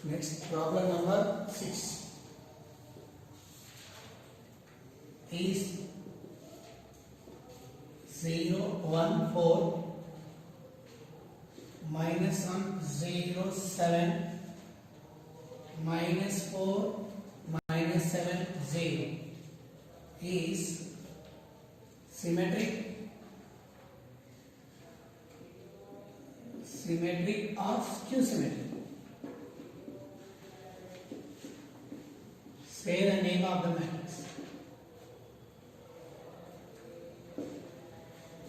Next problem number 6 is 014 minus 107 minus 4 minus 7 0 is symmetric or skew symmetric. Say the name of the matrix.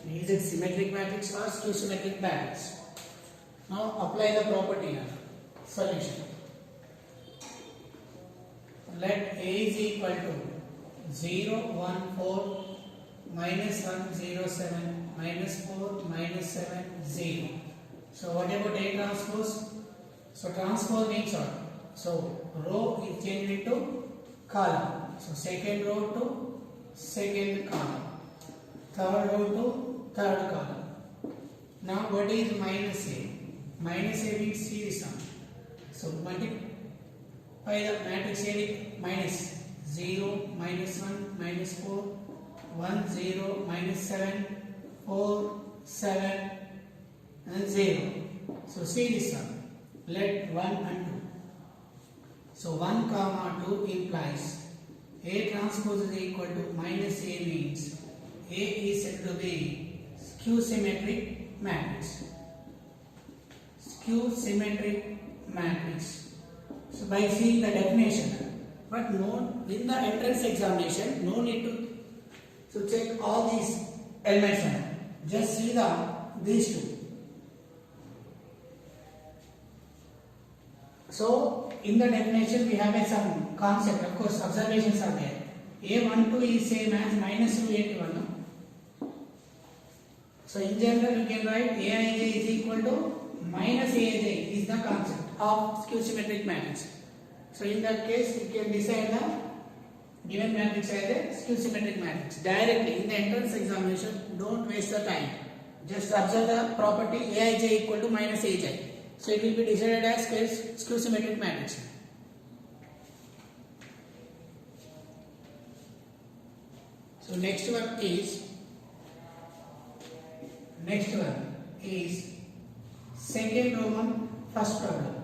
Is it symmetric matrix or skew symmetric matrix? Now apply the property here. Solution. Let A is equal to 0, 1, 4 minus 1, 0, 7 minus 4 minus 7, 0. So what about A transpose? So transpose means what? So row is changed into column. So second row to second column. Third row to third column. Now what is minus A? Minus A means series sum. So multiply the matrix A with minus 0, minus 1, minus 4, 1, 0, minus 7, 4, 7 and 0. So series sum. Let 1 and 2. So 1 comma 2 implies A transpose is equal to minus A means A is said to be skew symmetric matrix. Skew symmetric matrix. So by seeing the definition, but no, in the entrance examination, no need to check all these elements. Just see these two. So in the definition we have some concept. Of course, observations are there. A12 is same as minus 281. So in general, you can write Aij is equal to minus Aij is the concept of skew symmetric matrix. So in that case, you can decide the given matrix as a skew symmetric matrix directly in the entrance examination. Don't waste the time. Just observe the property Aij equal to minus Aj. So it will be decided as skew symmetric matrix. So next one is second Roman first problem.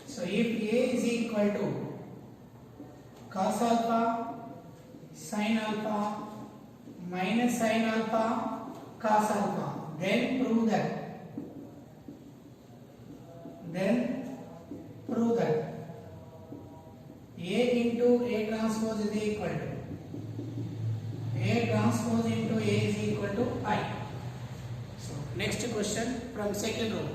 So if A is equal to cos alpha sin alpha minus sin alpha cos alpha, then prove that A into A transpose is equal to A transpose into A is equal to I. So next question from second row.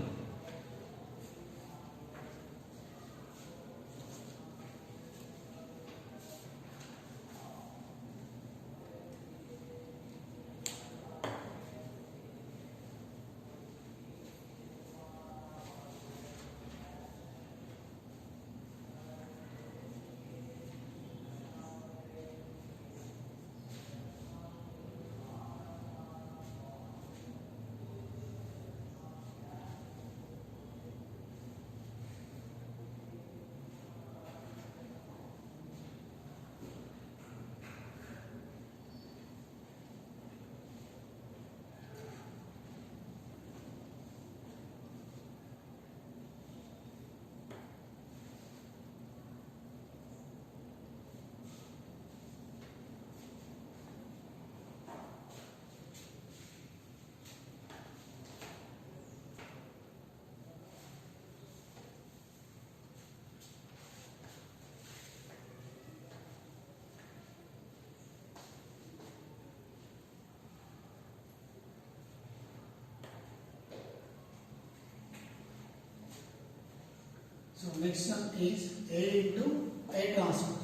So next one is A into A transpose.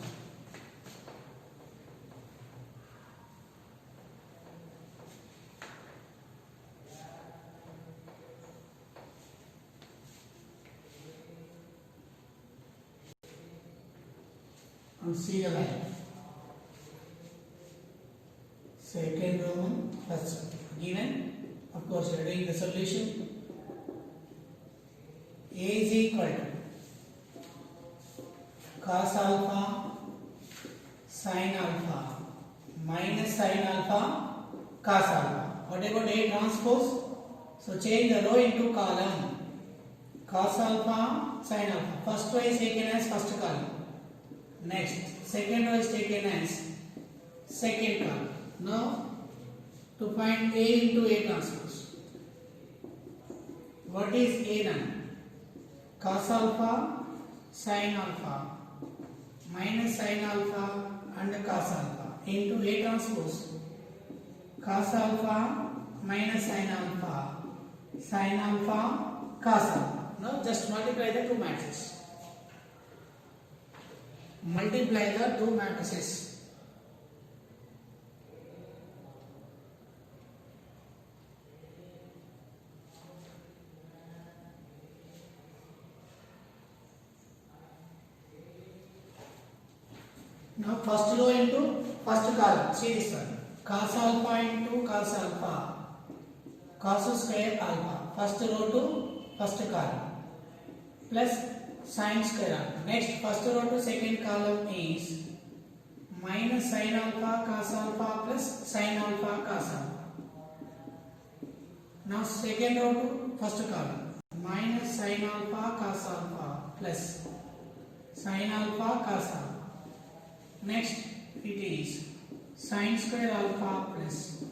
And see the line. Second Roman first given. Of course, we are doing the solution. A is equal to cos alpha sin alpha minus sin alpha cos alpha. What about A transpose? So change the row into column. Cos alpha sin alpha. First row is taken as first column. Next, second row is taken as second column. Now to find A into A transpose. What is A then? Cos alpha sin alpha minus sin alpha and cos alpha into A transpose. Cos alpha minus sin alpha cos alpha. Now just multiply the two matrices. Multiply the two matrices. Now first row into first column. See this one. Cos alpha into cos alpha. Cos square alpha. First row to first column. Plus sin square alpha. Next first row to second column is minus sin alpha cos alpha plus sin alpha cos alpha. Now second row to first column. Minus sin alpha cos alpha plus sin alpha cos alpha. Next it is sin square alpha plus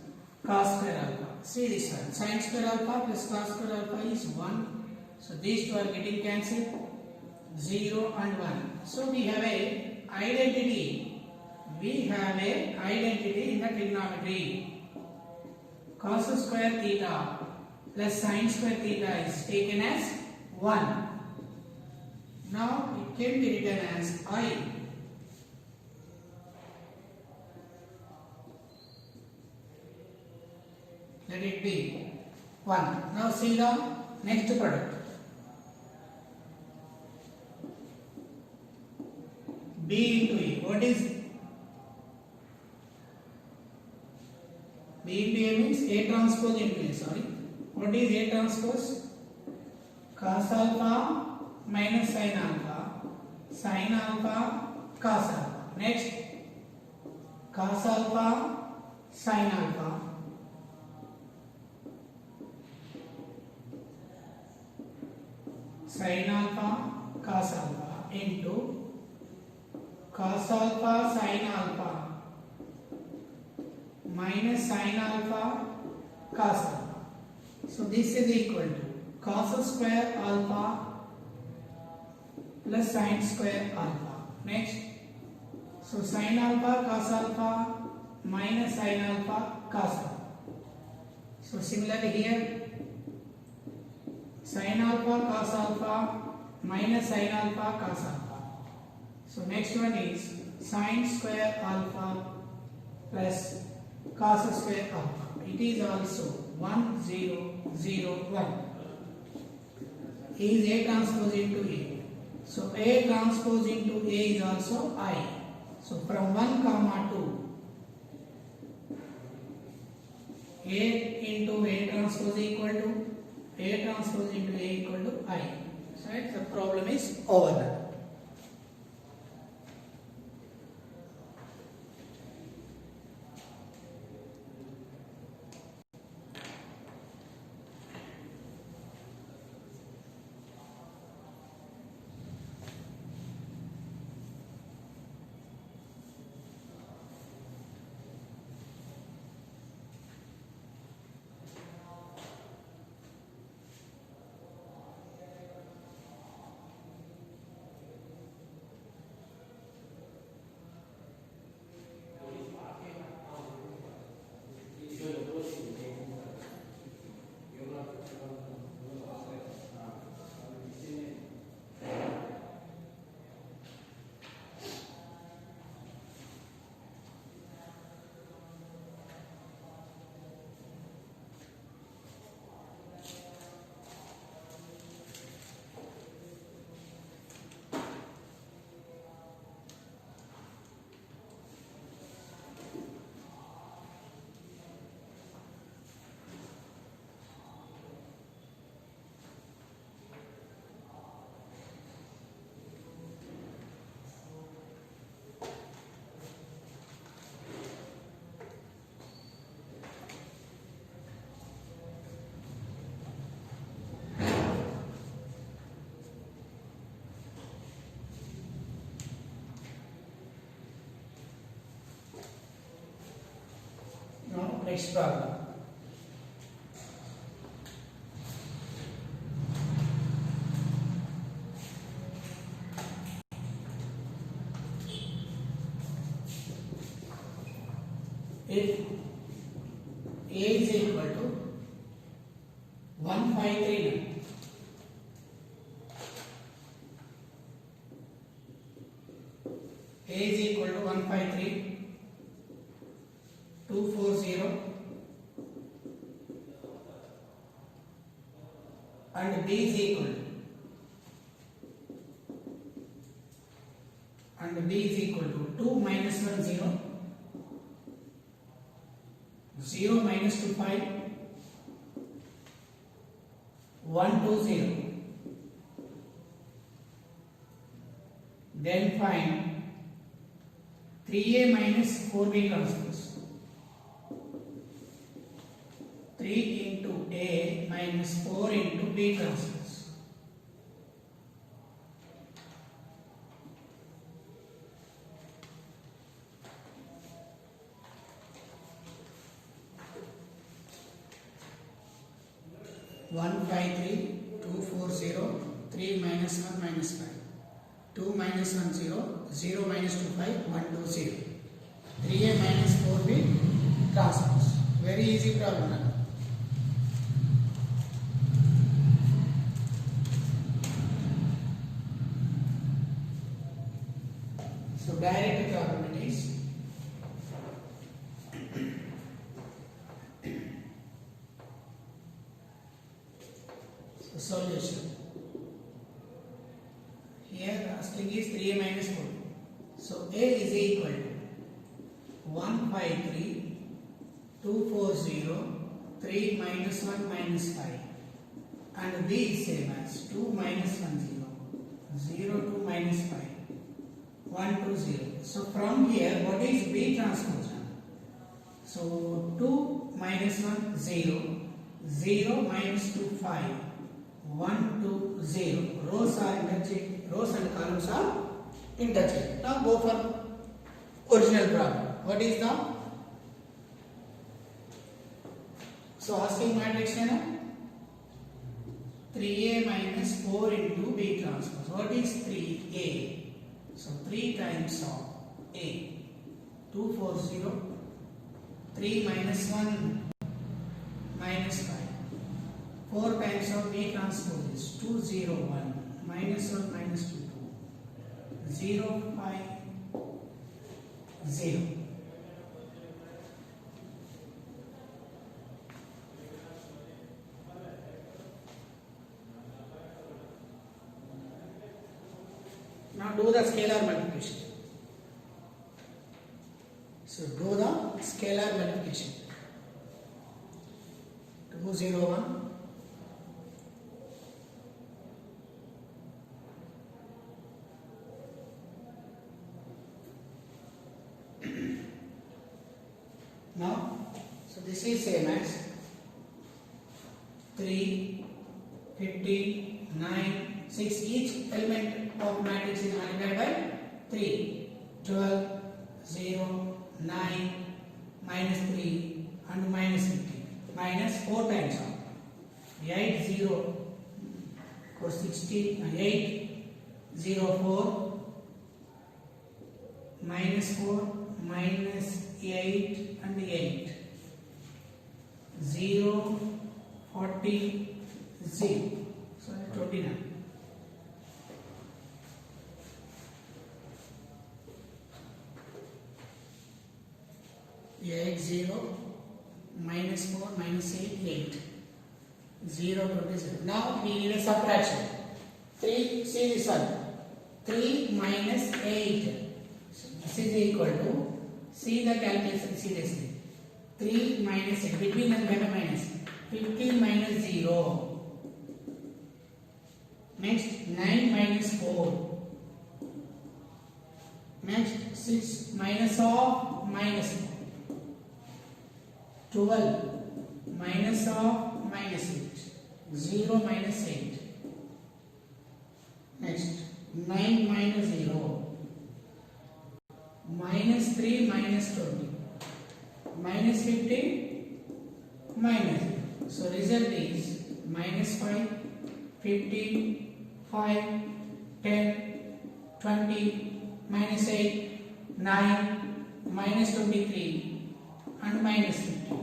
cos square alpha. See this one. Sin square alpha plus cos square alpha is 1. So these two are getting cancelled. 0 and 1. So we have a identity. We have a identity in the trigonometry. Cos square theta plus sin square theta is taken as 1. Now it can be written as I. Let it be 1. Now see the next product. B into A. What is B into A means A transpose into A. Sorry. What is A transpose? Cos alpha minus sin alpha cos alpha. Next cos alpha sin alpha cos alpha into cos alpha sin alpha minus sin alpha cos alpha. So this is equal to cos square alpha plus sin square alpha. Next, so sin alpha cos alpha minus sin alpha cos alpha. So similarly here sin alpha cos alpha minus sin alpha cos alpha. So next one is sin square alpha plus cos square alpha. It is also 1 0 0 1. Is A transpose into A. So A transpose into A is also I. So from 1 comma 2, A into A transpose equal to A transpose into A equal to I. So right, the problem is over now. Next problem. If A is equal to 153, A is equal to 153, 240, and B is equal to, and B is equal to 2 minus 1 0, 0 minus 2 5, 1 2 0. Then find 3A minus 4B transpose. 3 into A minus 4 into B transpose. One five three 240 3 minus 1 minus 5 2 minus 1 0 0 minus 2 5 1 2 0 3A minus 4B transpose. Very easy problem now. So direct probabilities. So solution. Here asking is 3A minus 4. So A is equal to 153 240 3 minus 1 minus 5, and B is same as 2 minus 1 0 0 2 minus 5 1 2 0. So from here what is B transpose? So 2 minus 1 0 0 minus 2 5 1 2 0. Rows are interchanged, rows and columns are interchanged. Now go for original problem. What is the, so asking matrix है ना, 3A minus 4 into B transpose. What is 3A? So 3 times of A, 240, 3 minus 1 minus 5. 4 times of B transpose is 201 minus 1 minus 2 2 0 5 0. Now do the scalar multiplication. So do the scalar multiplication. 201 now, so this is same as 3, 15, 9, 6. Each element of matrix is multiplied by 3. 12, 0, 9, minus 3 and minus 15. Minus 4 times of 8, 0, for 16, 8, 0, 4, minus 4, minus 8 and 8, 0, 40, 0. So 29. Eight 0 minus 4 minus 8 8 0 27. Now we need a subtraction. 3, see this one, 3 minus 8. So this is equal to, see the calculation seriously. 3 minus 8, between them get a minus. 15 minus 0. Next 9 minus 4. Next 6 minus of minus 4. 12 minus of minus 8. 0 minus 8. Next 9 minus 0. Minus 3 minus 20. Minus 15 minus 0. So result is minus 5, 15, 5, 10, 20, minus 8, 9, minus 23 and minus 50.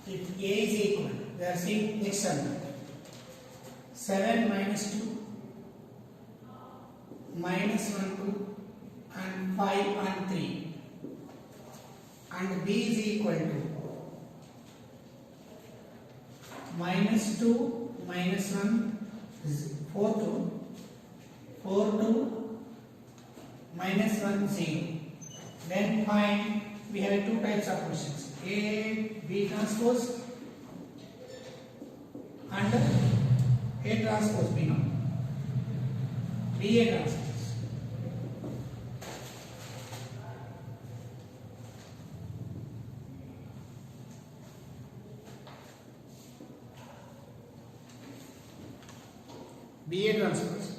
If A is equal, we are seeing next one. 7 minus 2, minus 1, 2, and 5 and 3. And B is equal to minus 2, minus 1, 4, 2, 4, 2, minus 1, 0. Then find, we have two types of questions. A, B transpose and A transpose B now. B A transpose. B A transpose.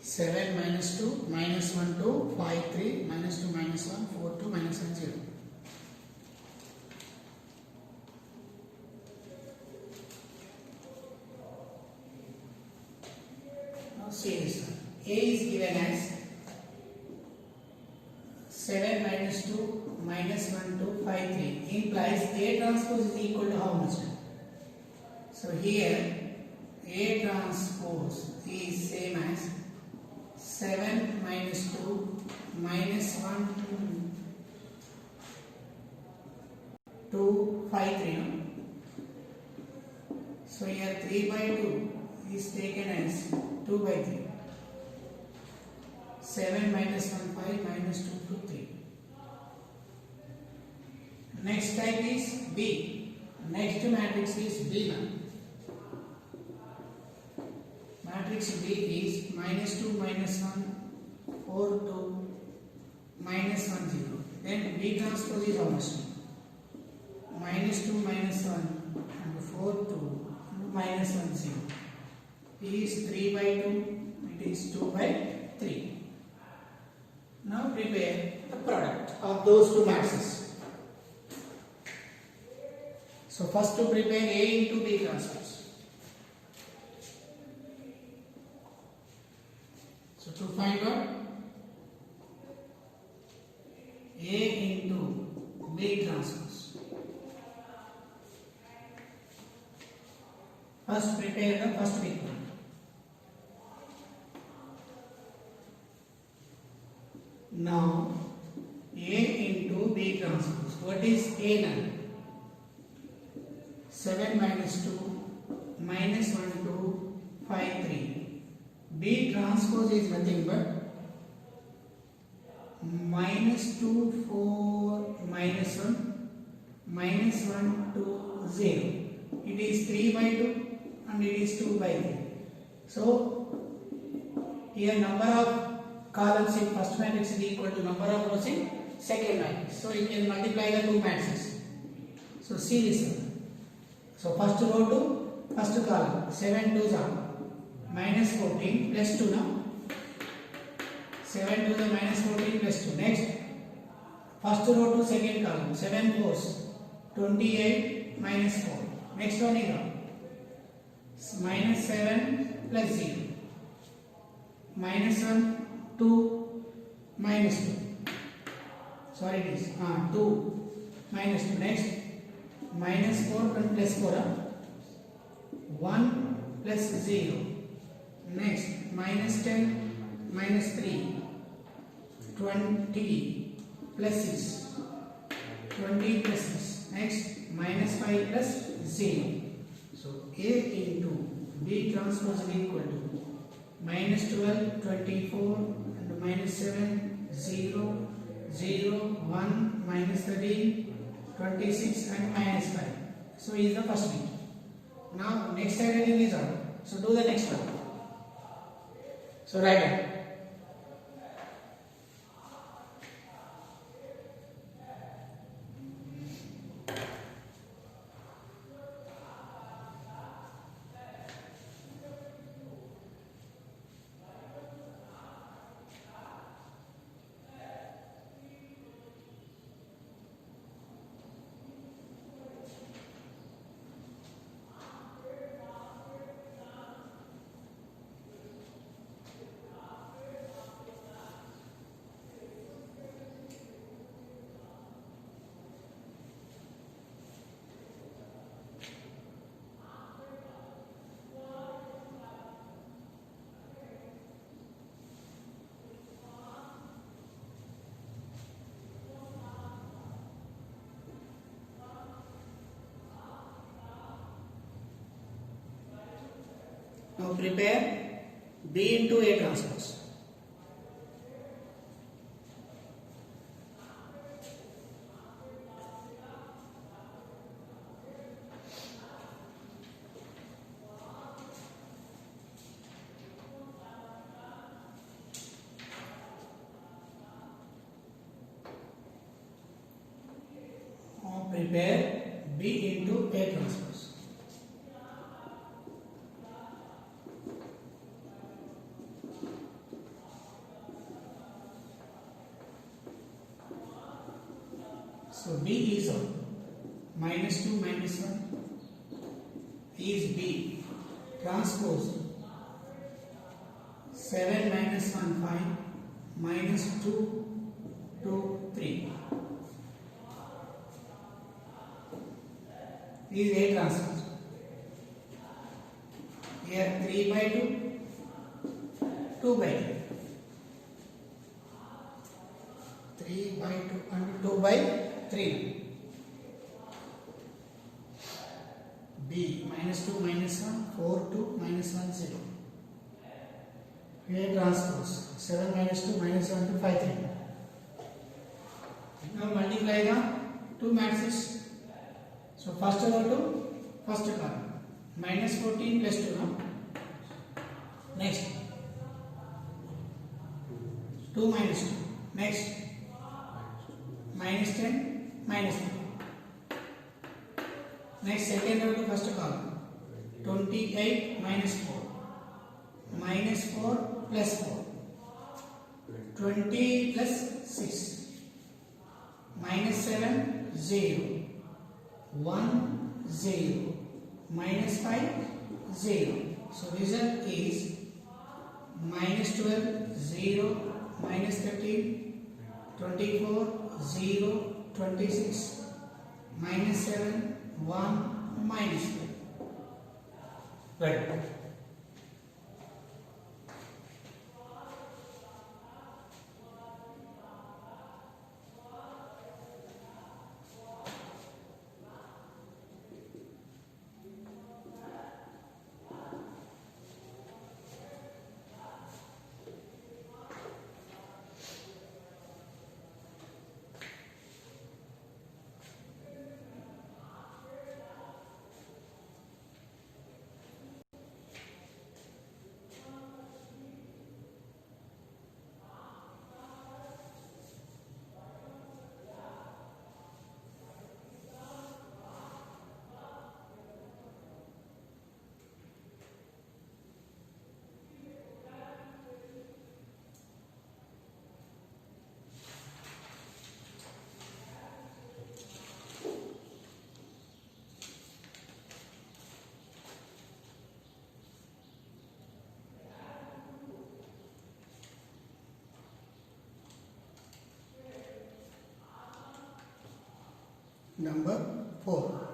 Seven minus 2 minus 1 2 5 3 minus 2 minus 1 4 2 minus 1 0. Now see this one. A is given as 7 minus 2 minus 1 2 5 3 implies A transpose is equal to how much? So here A transpose is same as 7 minus 2 minus 1 2 5 3 no? So here 3 by 2 is taken as 2 by 3. 7 minus 1 5 minus 2 2 3. Next type is B. Next matrix is B1. Matrix B is minus 2 minus 1 4 2 minus 1 0. Then B transpose is how much? Minus 2 minus 1 and 4 2 and minus 1 0. P is 3 by 2. It is 2 by 3. Now prepare the product of those two matrices. So first to prepare A into B transpose. So to find out A into B transpose. First prepare the first big one. Now A into B transpose. What is A now? 7 minus 2 minus 1 2 5 3. B transpose is nothing but minus 2, 4, minus 1, minus 1, 2, 0. It is 3 by 2 and it is 2 by 3. So, here number of columns in first matrix is equal to number of rows in second matrix. So, you can multiply the two matrices. So, see this one. So, first row to first column, 7 2s are minus 14 plus 2 now. 7 to the minus 14 plus 2. Next, first row to second column, 7 4s, 28 minus 4. Next one is minus 7 plus 0. Minus 1, 2, minus 2. Sorry, it is 2 minus 2. Next, minus 4 and plus 4. 1 plus 0. Next, minus 10 minus 3. 20 plus 6. 20 plus 6. Next, minus 5 plus 0. So, A into B transpose is equal to minus 12, 24 and minus 7, 0, 0, 1, minus 13, 26 and minus 5. So, is the first bit. Now, next side heading is out. So, do the next one. So, write down. Now prepare B into A transpose. Now prepare B into A transpose. So B is minus 2 minus 1 is B transpose 7 minus 1 5 minus 2 2 3 is A transpose. Here 3 by 2, 2 by 3. 3 by 2 and 2 by 3. B minus 2 minus 1 4 2 minus 1 0. A transpose 7 minus 2 minus 1 2 5 3. Now multiply the two matrices. So first row to first column minus 14 plus 2 now. Next 2 minus 2. Next minus 10 minus 2. Next second row to first column 28 minus 4 minus 4 plus 4 20 plus 6 minus 7 0 1 0 minus 5 0. So result is minus 12 0 minus 13 24 0 26 minus 7 1 minus 12. Right. number 4.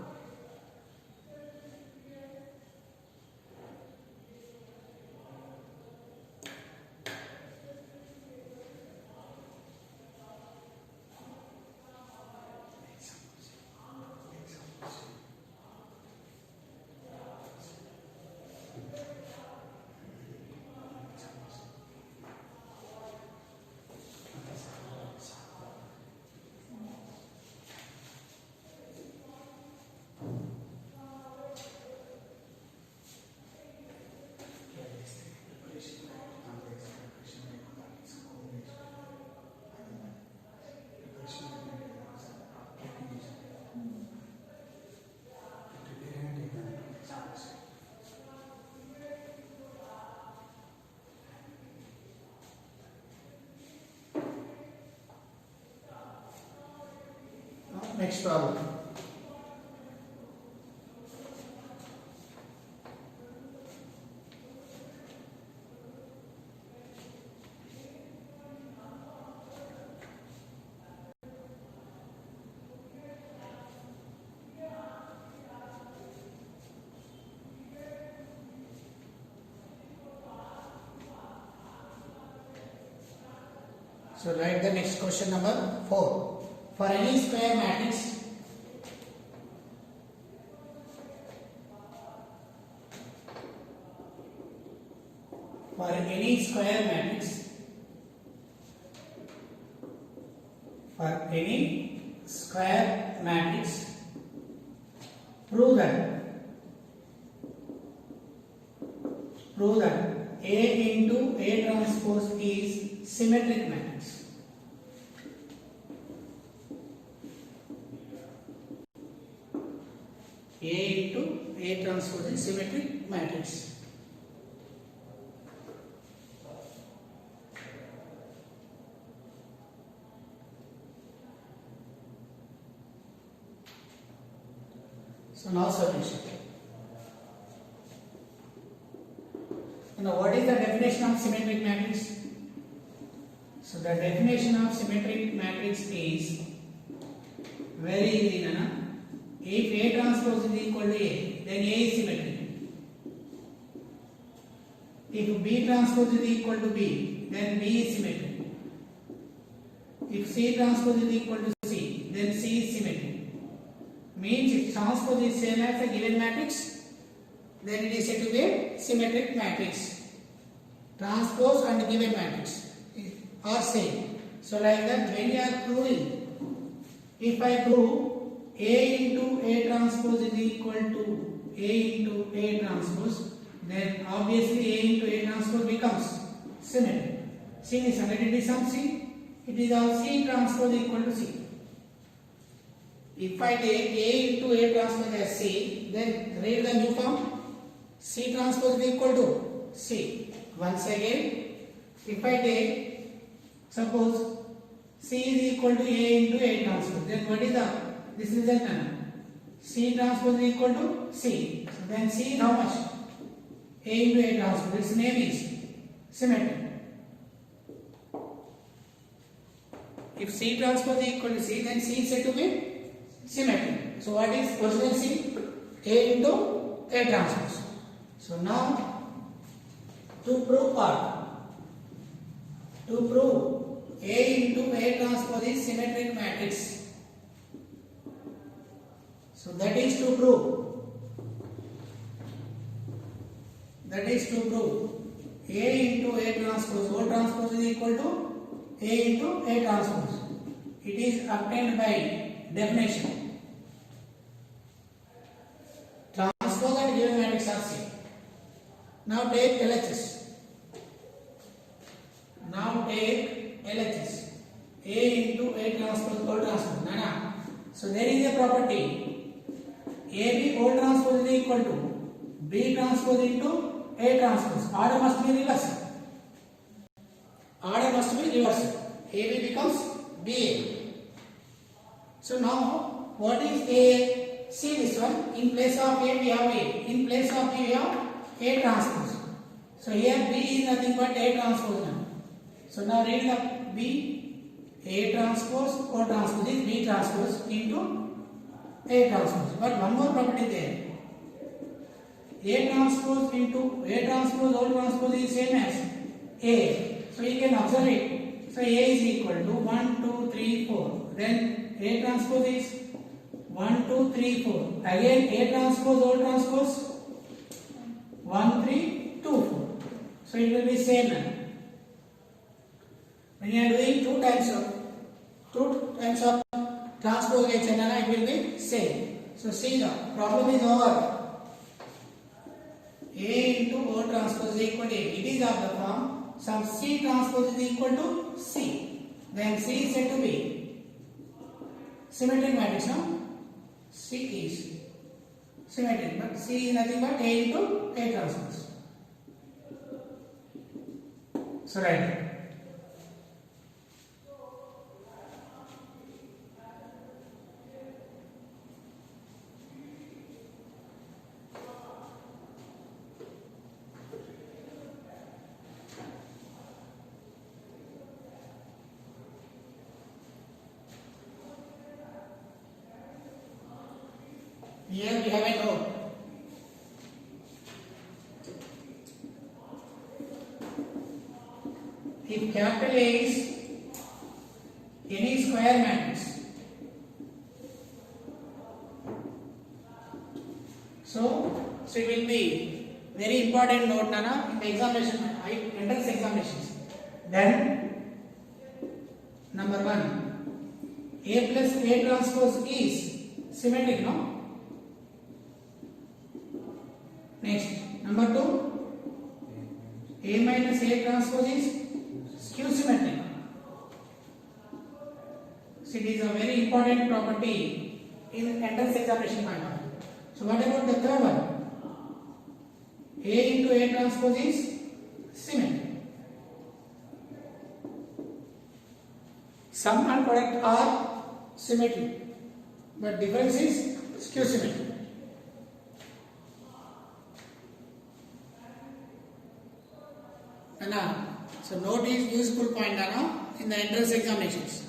Next problem. So write the next question number 4. For any square matrix, prove that A into A transpose is symmetric matrix. A into A transpose is symmetric matrix. So now solution. Now what is the definition of symmetric matrix? So the definition of symmetric matrix is very easy, Nana. If A transpose is equal to A, then A is symmetric. If B transpose is equal to B, then B is symmetric. If C transpose is equal to C, then C is symmetric. Means if transpose is same as a given matrix, then it is said to be a symmetric matrix. Transpose and given matrix are same. So like that, when you are proving, if I prove A into A transpose is equal to A into A transpose, then obviously A into A transpose becomes symmetric. Since it is some C, it is our C transpose equal to C. If I take A into A transpose as C, then read the new form. C transpose is equal to C. Once again, if I take, suppose C is equal to A into A transpose, then what is this result? C transpose is equal to C. So then C is how much? A into A transpose. Its name is symmetric. If C transpose is equal to C, then C is said to be symmetric. So what is original C? A into A transpose. So now to prove A into A transpose is symmetric matrix. So that is to prove A into A transpose, O transpose is equal to A into A transpose. It is obtained by definition. Transpose and given matrix are same. Now take LHS. A into A transpose, O transpose. Nana. So there is a property. AB O transpose is equal to B transpose into A transpose. Order must be reversed. AB becomes BA. So now what is A? See this one. In place of A we have A. In place of B we have A transpose. So here B is nothing but A transpose now. So now read the B. A transpose O transpose is B transpose into A transpose. But one more property there. A transpose into A transpose whole transpose is same as A. So you can observe it. So A is equal to 1, 2, 3, 4. Then A transpose is 1, 2, 3, 4. Again A transpose whole transpose 1, 3, 2, 4. So it will be same now. When you are doing two times of transposition, it will be same. So see, the problem is over. A into O transpose is equal to A. It is of the form some C transpose is equal to C. Then C is said to be symmetric matrix. No? C is symmetric, but C is nothing but A into A transpose. So right. Here we have a note. If capital A is any square matrix, so it will be very important note, Nana, in the examination, entrance examinations. Then number 1, A plus A transpose is symmetric, no? Next, number 2, A minus A transpose is skew symmetric. So it is a very important property in entrance examination point of view. So what about the third one? A into A transpose is symmetric. Sum and product are symmetric, but difference is skew symmetric. So note is useful point in the entrance examinations.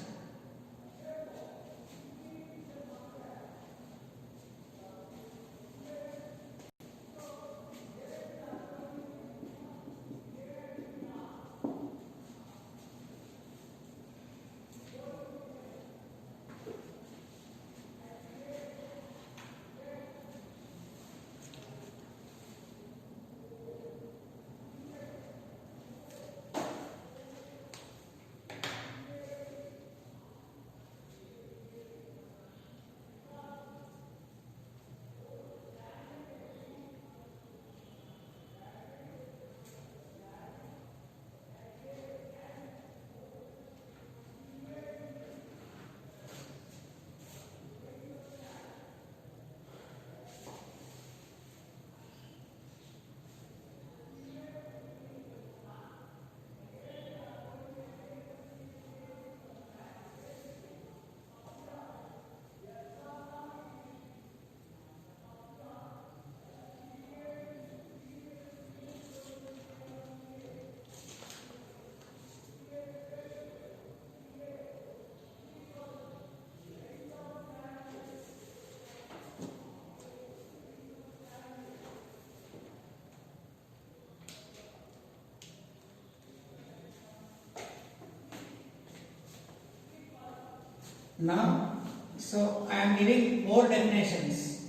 Now, so I am giving more definitions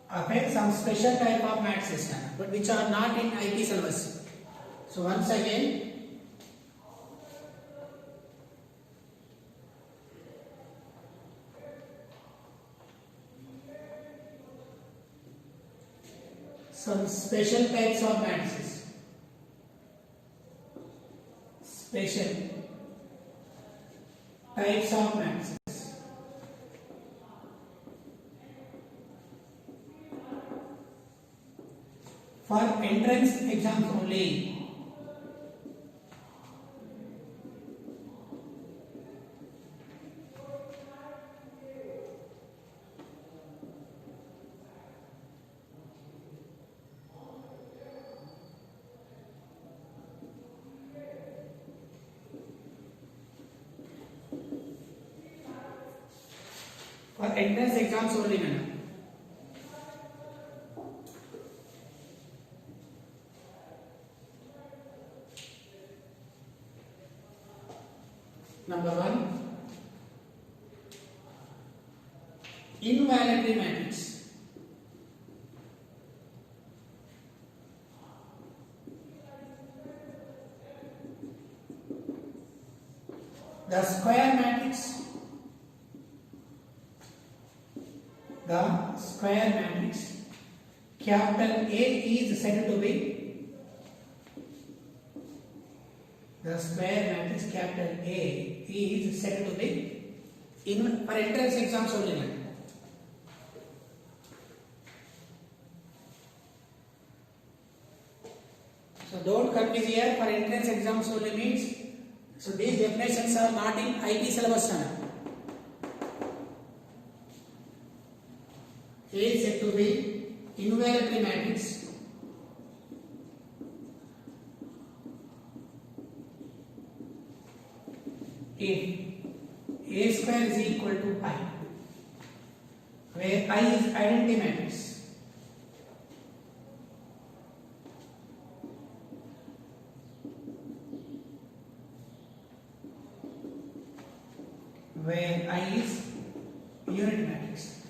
of some special type of math system, but which are not in IP syllabus. So once again, some special types of matrices. Special types of matrices. For entrance exams only. For entrance exams only, man. Number 1, invalidity matrix. The square matrix, capital A is said to be, the square matrix capital A is said to be in for entrance exams only. So don't confuse here, for entrance exams only means, so these definitions are not in IT syllabus. A is said to be invalidity matrix if A square is equal to I, where I is identity matrix. Where I is unit matrix.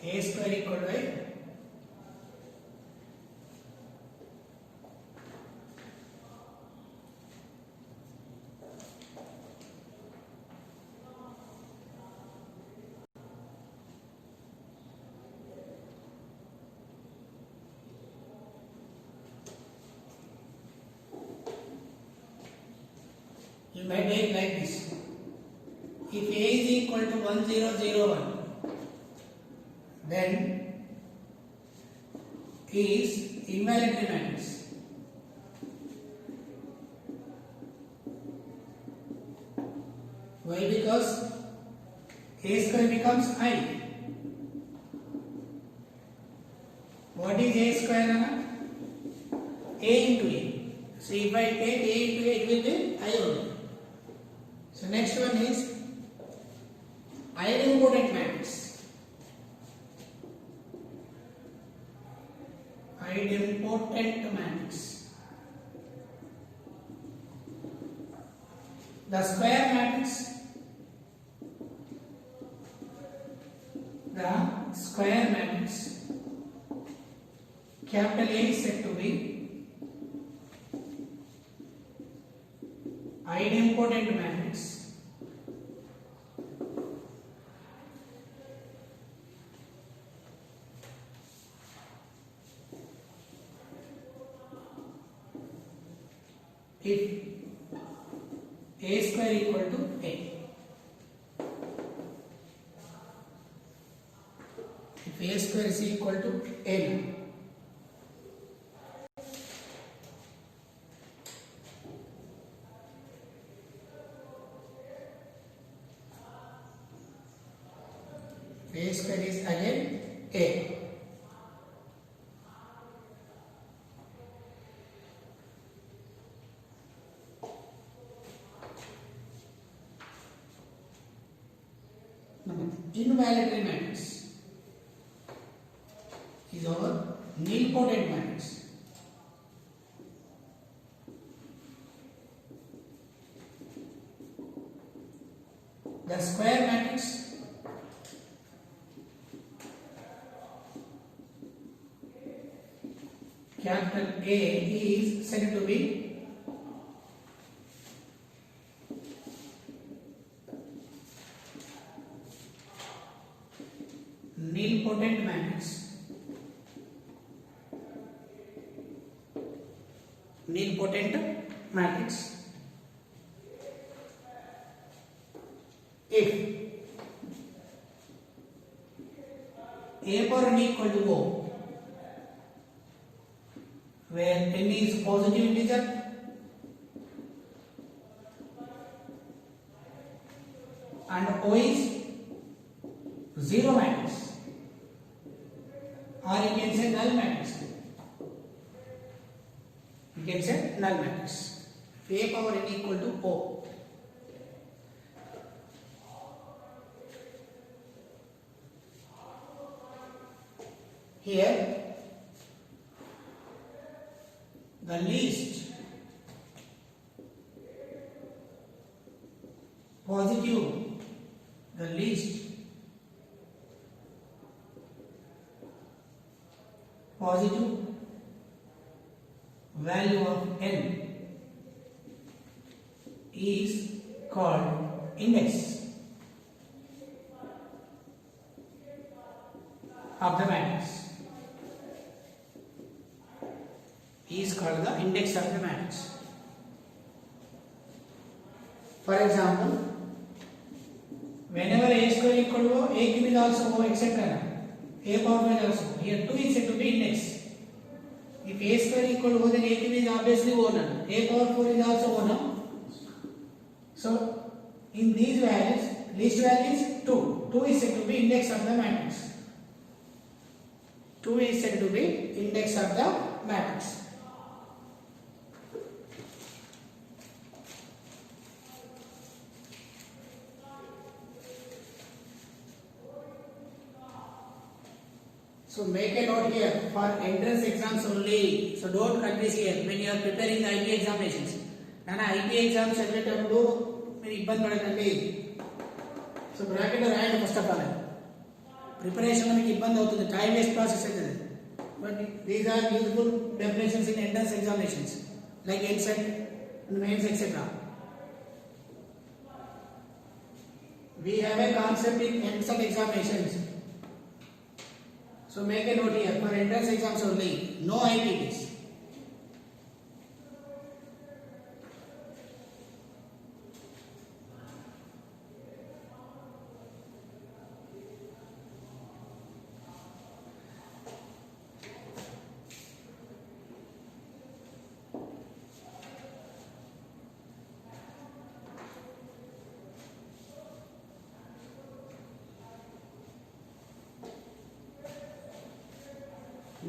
A square equal to you may take like this. If A is equal to 1001, then is invalidity matrix. Why? Because A square becomes I. What is A square? A into A. So if I take A into A, it will be I only. So next one is idempotent matrix. Idempotent matrix. The square matrix. The square matrix. Capital A is said to be idempotent matrix. If A square equal to A. If A square is equal to N. A square is again A. Invalidity matrix is our nilpotent matrix. The square matrix capital A is said to be nilpotent matrix. Nilpotent matrix. If A power n equal to O, where n is positive integer O is zero matrix, or you can say null matrix. You can say null matrix. A power n equal to O. Here the least positive, the least positive value of n is called index of the matrix. Is called the index of the matrix. For example, whenever a square equal to a cube is also O, etc. A power 5 also. Here 2 is said to be index. If a square equal to O, then a cube is obviously O now. A power 4 is also O now. So in these values, least value is 2. 2 is said to be index of the matrix. 2 is said to be index of the matrix. So make a note here for entrance exams only. So don't cut this here when you are preparing the IP examinations. Nana IP exams చదివేటప్పుడు మీరు ఇబ్బంది పడకండి. So bracket లో రాయండి first of all. Preparation లో మీకు ఇబ్బంది అవుతుంది, టైం వేస్ట్ ప్రాసెస్ అవుతుంది. But these are useful definitions in entrance examinations like ENSET and mains etc. We have a concept in ENSET examinations. So make a note here for entrance exams only, no IPTs.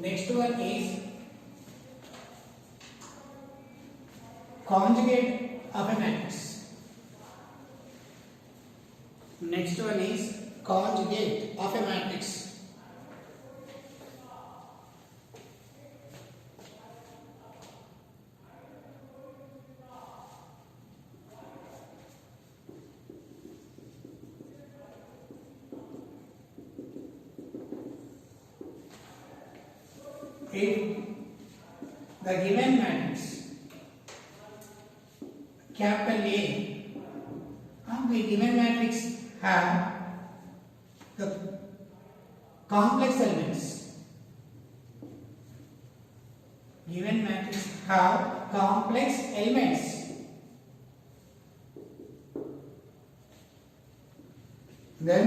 Next one is conjugate of a matrix. Next one is conjugate of a matrix. If the given matrix capital A, the given matrix have the complex elements. Given matrix have complex elements. Then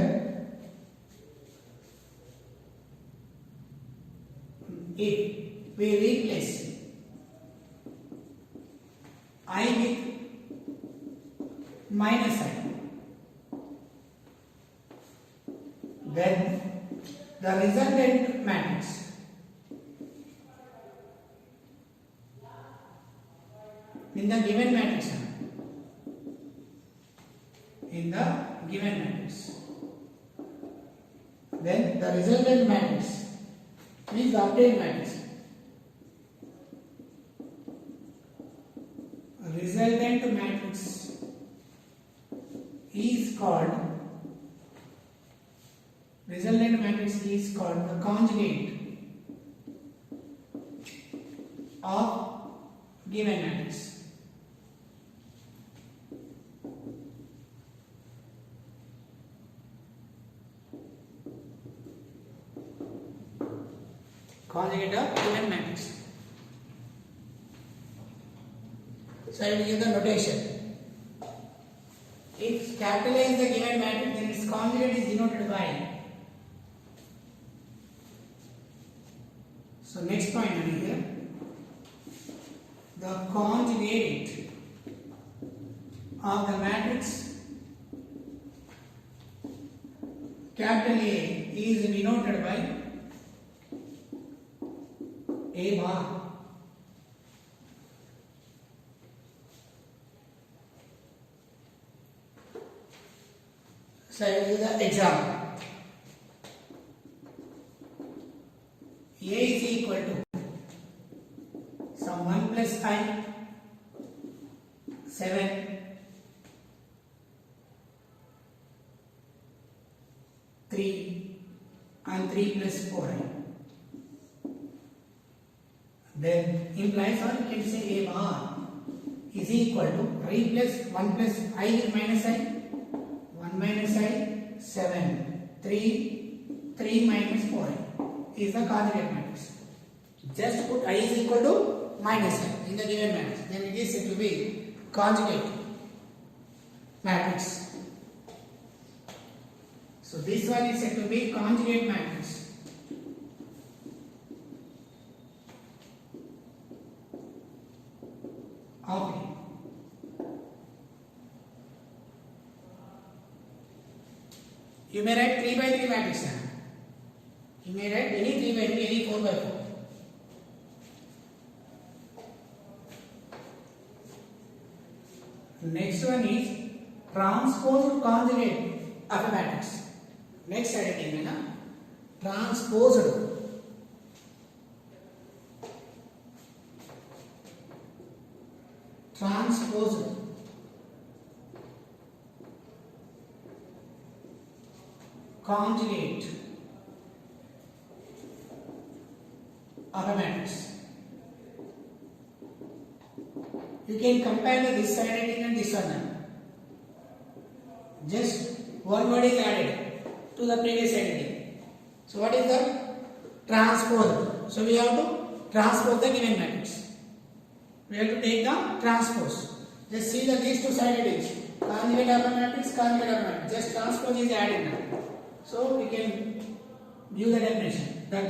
if we replace I with minus I, then the resultant matrix in the given matrix then the resultant matrix means the obtained matrix. Resultant matrix is called the conjugate of given matrix. Conjugate of given matrix. So I will give the notation. If capital A is the given matrix, then its conjugate is denoted by. So next point over here, the conjugate of the matrix capital A is denoted by A bar. So I will give the example. A is equal to some 1 plus I 7 3 and 3 plus 4i. Then implies, or you can say A bar is equal to 3 plus 1 plus I is minus I 1 minus I 7 3 minus 4i is the conjugate matrix. Just put I is equal to minus I in the given matrix, then it is said to be conjugate matrix. So this one is said to be conjugate matrix. Okay. You may write 3 by 3 matrix. You may write any 3 by 3, any 4 by 4. Next one is transposed conjugate of a matrix. Next heading is transposed conjugate of a matrix. You can compare this side heading and this one. Just one word is added to the previous heading. So what is the transpose? So we have to transpose the given matrix. We have to take the transpose. Just see that these two side headings, conjugate of a matrix, conjugate of a matrix. Just transpose is added now. So we can view the definition. The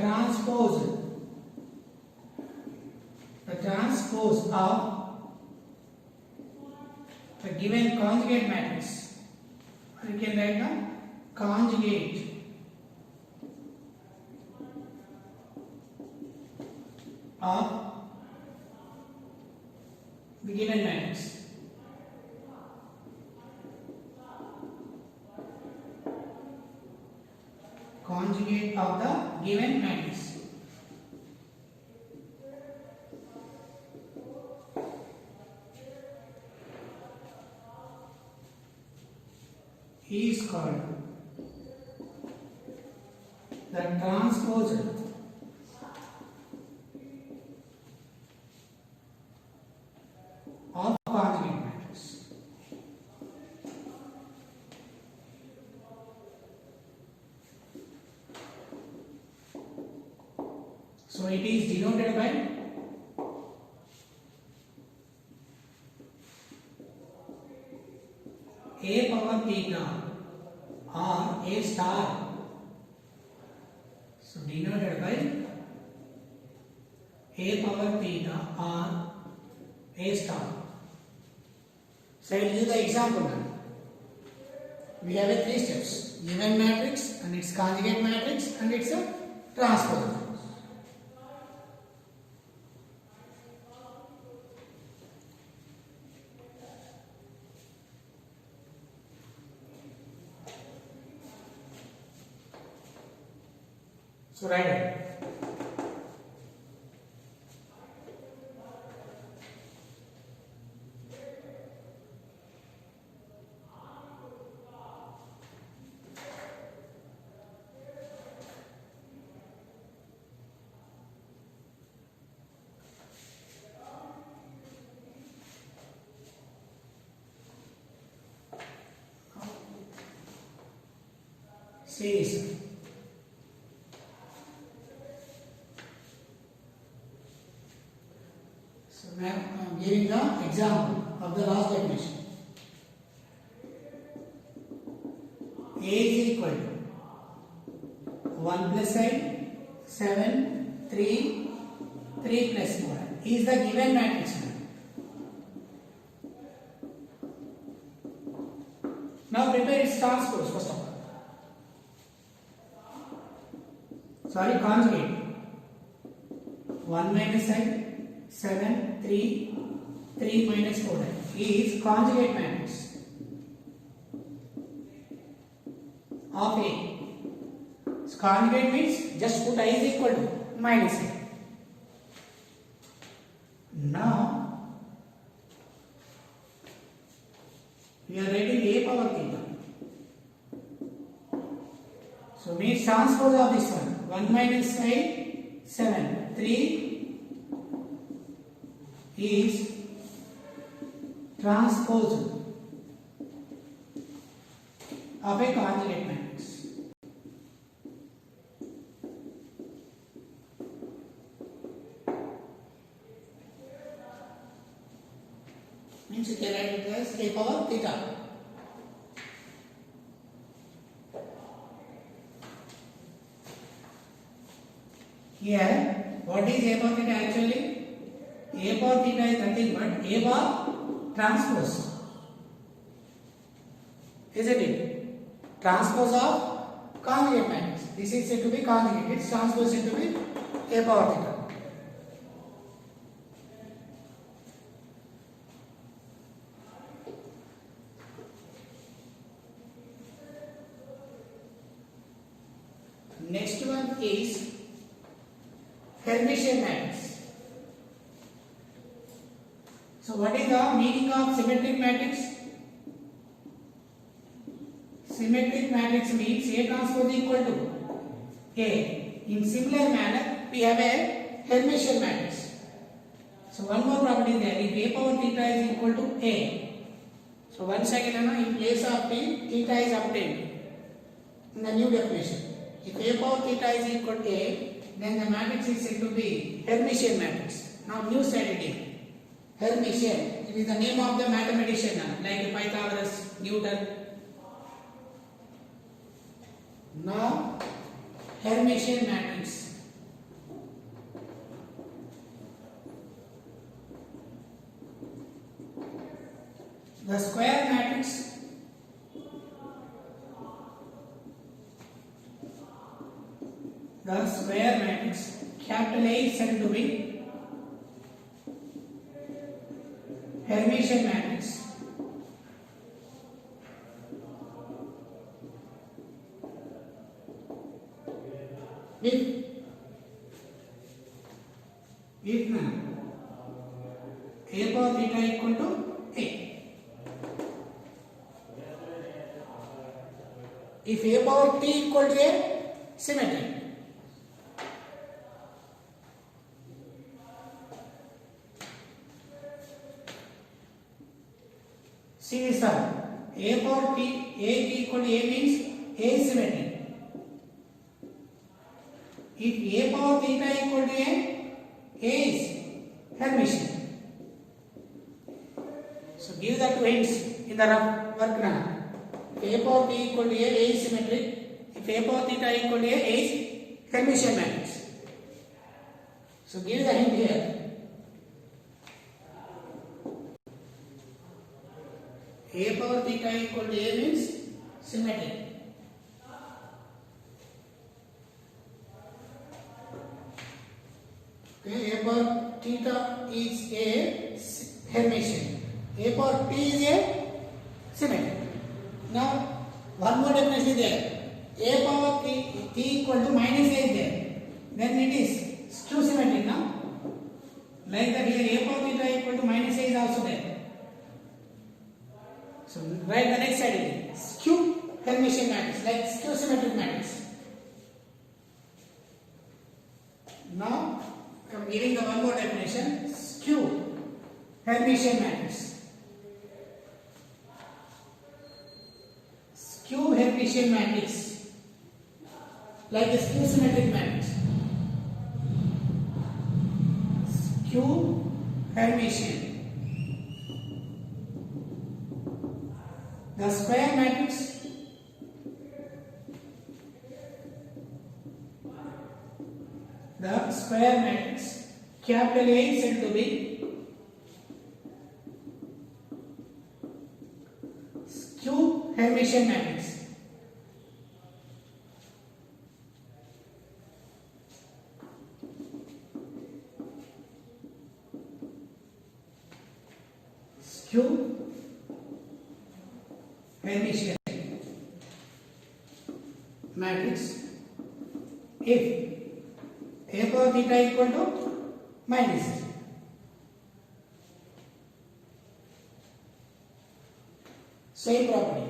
transpose of the given conjugate matrix. You can write the conjugate of the given matrix. Conjugate of the given matrix. Is called the transpose of conjugate matrix. So it is denoted by A power theta or A star. So denoted by A power theta or A star. So I will give the example now. We have a 3 steps: given matrix and its conjugate matrix and its a transpose. So write it. See this. So I am giving the example of the last definition. A is equal to 1 plus I 7 3 3 plus 4 is the given matrix. Now prepare its transpose first of all. sorry, conjugate. 1 minus I, 7, 3, 3 minus 4i is conjugate matrix of A. So conjugate means just put I is equal to minus A. Now we are writing A power theta. So means transpose of this one. 1 minus I, 7, 3 is transpose of a conjugate matrix. Means you can write it as A power theta. Here, what is A power theta actually? A power theta is nothing but A bar transpose. Isn't it? Transpose of conjugate matrix. This is said to be conjugate. Its transpose said to be A power theta. Next one is Hermitian matrix. So what is the meaning of symmetric matrix? Symmetric matrix means A transpose equal to A. In similar manner, we have a Hermitian matrix. So one more property is there. If A power theta is equal to A. So once again, in place of P, theta is obtained in the new definition. If A power theta is equal to A, then the matrix is said to be Hermitian matrix. Now new strategy. Hermitian. It is the name of the mathematician like Pythagoras, Newton. Now Hermitian matrix. The square matrix capital A is said to be Hermitian matrix. If now A power theta equal to A. If A power T equal to A, symmetry. See this one. A power T, A equal to A means A is symmetry. If A power theta equal to A is Hermitian. So give the two hints in the rough work now. If A power T equal to A is symmetric. If A power theta equal to A is Hermitian matrix. So give the hint here. A power theta equal to A means symmetric. Okay, A power theta is a Hermitian. A power T is a symmetric. Now one more definition is there. A power T equal to minus A is there. Then it is skew symmetric now. Like that here A power theta equal to minus A is also there. So write the next identity. Skew Hermitian matrix, like skew symmetric matrix. Now I am giving the one more definition. Skew Hermitian matrix. Skew Hermitian matrix, like a skew symmetric matrix. Skew Hermitian. The square matrix capital A is said to be skew Hermitian matrix. Q Hermitian matrix if A power theta equal to minus Z. Same property.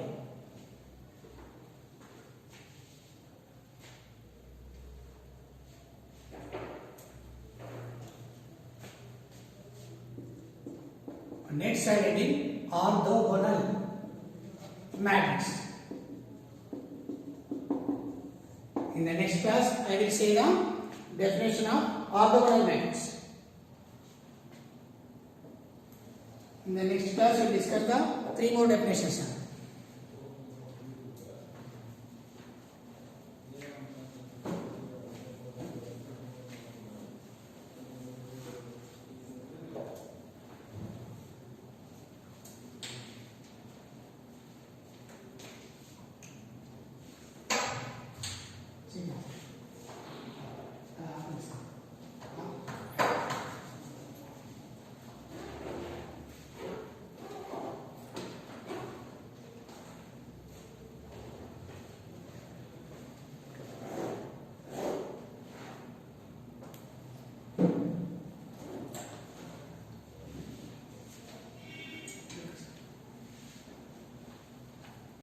Next identity orthogonal matrix. In the next class, I will say the definition of orthogonal matrix. In the next class, we will discuss the three more definitions.